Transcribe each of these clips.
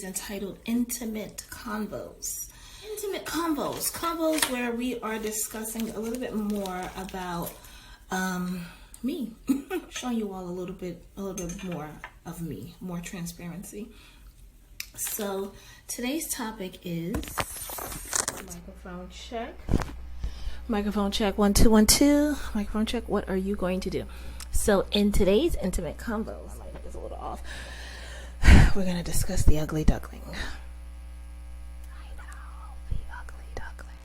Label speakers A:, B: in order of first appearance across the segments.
A: Entitled Intimate Convos. Intimate Convos where we are discussing a little bit more about me, showing you all a little bit more of me, more transparency. So today's topic is microphone check. Microphone check 1 2 1 2. Microphone check. What are you going to do? So in today's Intimate Convos, my mic is a little off. We're going to discuss the ugly duckling. I know, the ugly duckling.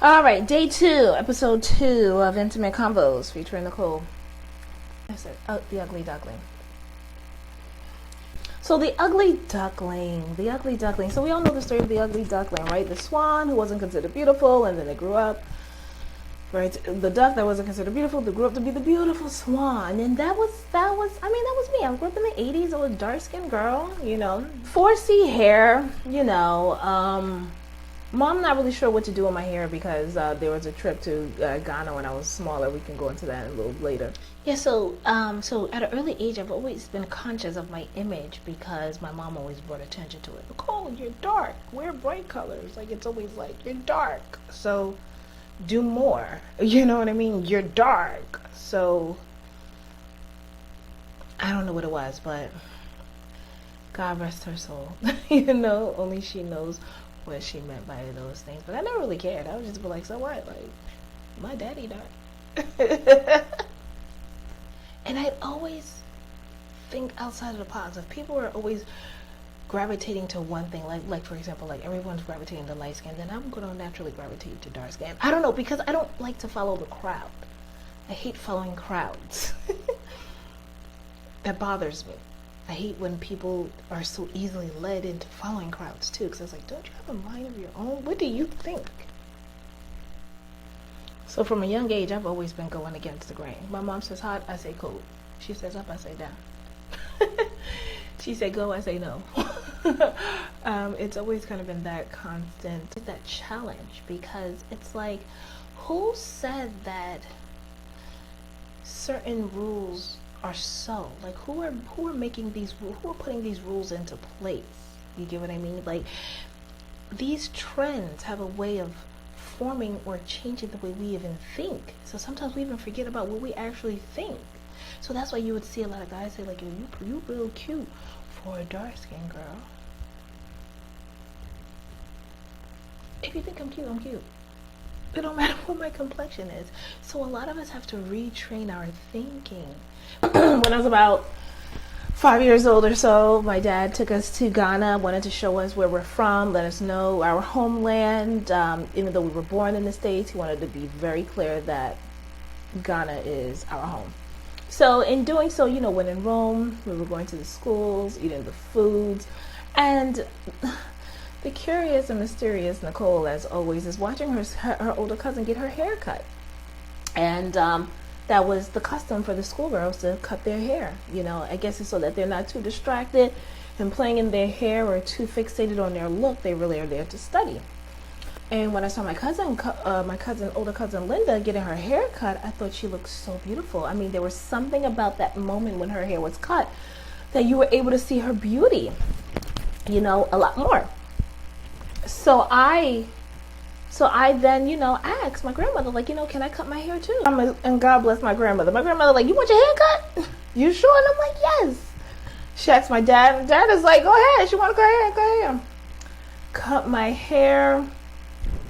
A: All right, day 2, episode 2 of Intimate Convos featuring Nicole. I said, the ugly duckling. So the ugly duckling. So we all know the story of the ugly duckling, right? The swan who wasn't considered beautiful, and then it grew up. Right, the duck that wasn't considered beautiful, that grew up to be the beautiful swan, and that was me. I grew up in the 80s. I was a dark-skinned girl, 4C hair, Mom not really sure what to do with my hair because there was a trip to Ghana when I was smaller. We can go into that a little later. Yeah, so at an early age, I've always been conscious of my image because my mom always brought attention to it. Nicole, you're dark. Wear bright colors. Like, it's always like, you're dark. So do more, you know what I mean? You're dark. So I don't know what it was, but God rest her soul. Only she knows what she meant by those things. But I never really cared. I would just be like, so what? Like, my daddy died. And I'd always think outside of the box. If people are always gravitating to one thing, like for example, like everyone's gravitating to light skin, then I'm going to naturally gravitate to dark skin. I don't know, because I don't like to follow the crowd. I hate following crowds. That bothers me. I hate when people are so easily led into following crowds too, because I was like, don't you have a mind of your own? What do you think? So from a young age, I've always been going against the grain. My mom says hot, I say cold. She says up, I say down. She said go, I say no. It's always kind of been that constant, that challenge, because it's like, who said that certain rules are so? Like, who are making these rules? Who are putting these rules into place? You get what I mean? Like, these trends have a way of forming or changing the way we even think. So sometimes we even forget about what we actually think. So that's why you would see a lot of guys say, like, you real cute for a dark-skinned girl. If you think I'm cute, I'm cute. It don't matter what my complexion is. So a lot of us have to retrain our thinking. When I was about 5 years old or so, my dad took us to Ghana, wanted to show us where we're from, let us know our homeland. Even though we were born in the States, he wanted to be very clear that Ghana is our home. So in doing so, when in Rome, we were going to the schools, eating the foods, and the curious and mysterious Nicole, as always, is watching her older cousin get her hair cut. And that was the custom for the schoolgirls to cut their hair. I guess it's so that they're not too distracted and playing in their hair or too fixated on their look. They really are there to study. And when I saw my older cousin Linda getting her hair cut, I thought she looked so beautiful. I mean, there was something about that moment when her hair was cut that you were able to see her beauty, a lot more. So I then, asked my grandmother, like, can I cut my hair too? And God bless my grandmother. My grandmother, like, you want your hair cut? You sure? And I'm like, yes. She asked my dad, and dad is like, go ahead. She want to go ahead. Cut my hair.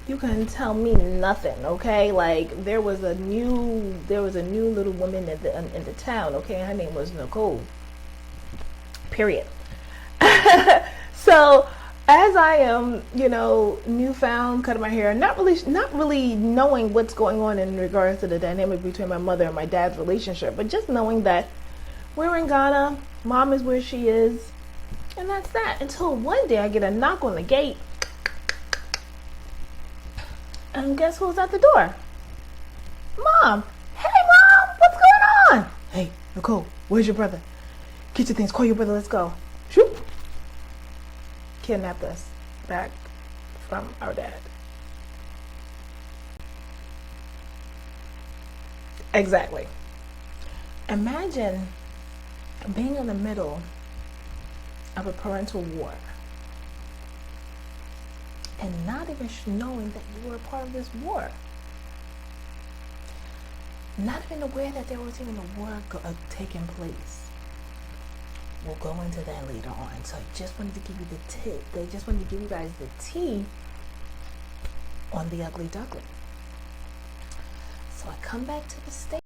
A: You couldn't tell me nothing, okay? Like, there was a new little woman in the town, okay? Her name was Nicole. Period. So as I am, newfound, cutting my hair, not really knowing what's going on in regards to the dynamic between my mother and my dad's relationship, but just knowing that we're in Ghana, mom is where she is, and that's that. Until one day I get a knock on the gate. And guess who's at the door? Mom. Hey, Mom, what's going on? Hey, Nicole, where's your brother? Get your things, call your brother, let's go. kidnapped us back from our dad. Exactly. Imagine being in the middle of a parental war and not even knowing that you were a part of this war. Not even aware that there was even a war taking place. We'll go into that later on. So I just wanted to give you the tip. They just wanted to give you guys the tea on the ugly duckling. So I come back to the States.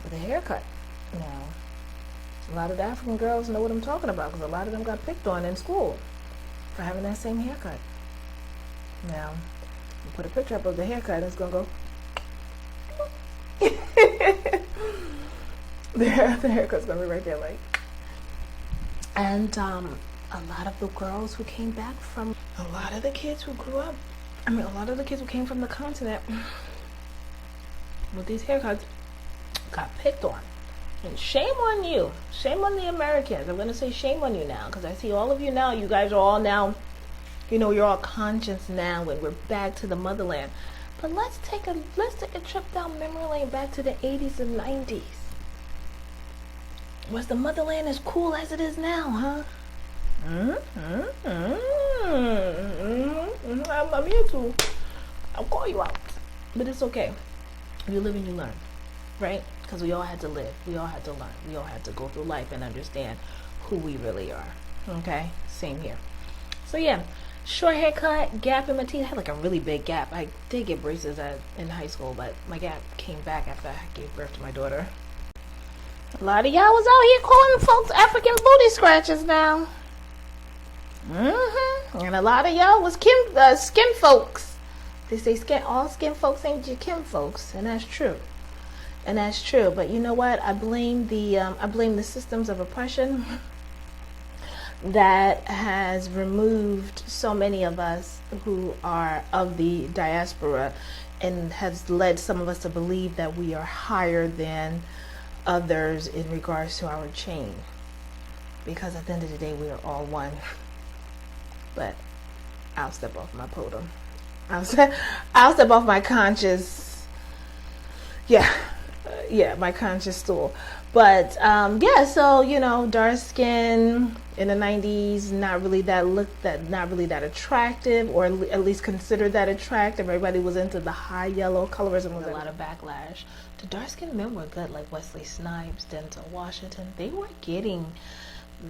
A: With a haircut. Now, a lot of the African girls know what I'm talking about because a lot of them got picked on in school for having that same haircut. Now, you put a picture up of the haircut and it's going to go. the haircut's going to be right there like. And a lot of the girls who came back from, a lot of the kids who grew up, a lot of the kids who came from the continent with these haircuts got picked on. And shame on you. Shame on the Americans. I'm going to say shame on you now because I see all of you now. You guys are all now, you're all conscious now and we're back to the motherland. But let's take a trip down memory lane back to the 80s and 90s. Was the motherland as cool as it is now, huh? I'm here to. I'll call you out. But it's okay. You live and you learn. Right? Because we all had to live. We all had to learn. We all had to go through life and understand who we really are. Okay? Same here. So yeah. Short haircut, gap in my teeth. I had like a really big gap. I did get braces in high school, but my gap came back after I gave birth to my daughter. A lot of y'all was out here calling folks African booty scratches now. And a lot of y'all was skin folks. They say all skin folks ain't your kin folks, and that's true. But you know what? I blame the systems of oppression that has removed so many of us who are of the diaspora, and has led some of us to believe that we are higher than others in regards to our chain, because at the end of the day we are all one. But I'll step off my podium. I'll step off my conscious my conscious stool. But so dark skin in the 90s, not really that attractive, or at least considered that attractive. Everybody was into the high yellow colorism. With a lot of backlash. The dark skinned men were good, like Wesley Snipes, Denzel Washington. They were getting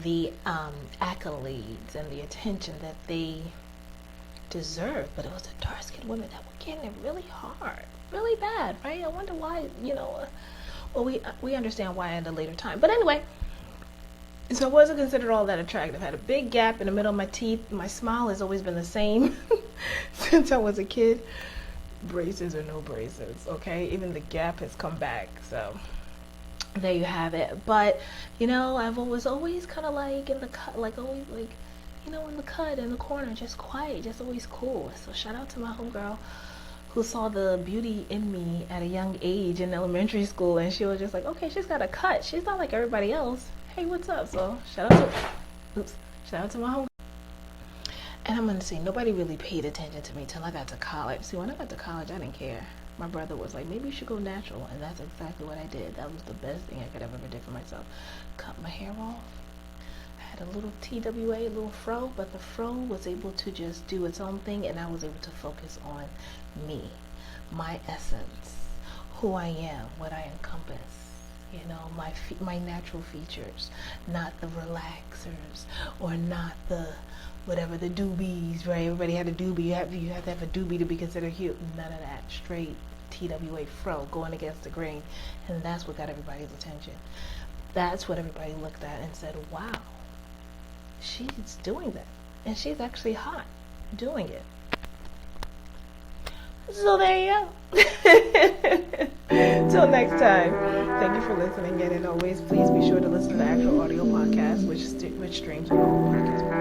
A: the accolades and the attention that they deserved, but it was the dark skinned women that were getting it really hard, really bad, right? I wonder why. Well, we understand why at a later time. But anyway, so I wasn't considered all that attractive. I had a big gap in the middle of my teeth. My smile has always been the same since I was a kid. Braces or no braces, okay? Even the gap has come back. So there you have it. But I've always kind of like in the cut, like always like in the cut, in the corner, just quiet, just always cool. So shout out to my homegirl who saw the beauty in me at a young age in elementary school, and she was just like, okay, she's got a cut. She's not like everybody else. Hey, what's up? So shout out to my homegirl. And I'm going to say, nobody really paid attention to me till I got to college. See, when I got to college, I didn't care. My brother was like, maybe you should go natural. And that's exactly what I did. That was the best thing I could have ever did for myself. Cut my hair off. I had a little TWA, a little fro, but the fro was able to just do its own thing, and I was able to focus on me, my essence, who I am, what I encompass. My natural features, not the relaxers, or not the whatever, the doobies, right? Everybody had a doobie. You have to have a doobie to be considered cute. None of that. Straight TWA fro, going against the grain. And that's what got everybody's attention. That's what everybody looked at and said, wow, she's doing that. And she's actually hot doing it. So there you go. Till next time, thank you for listening. And as always, please be sure to listen to the actual audio podcast, which streams on all podcast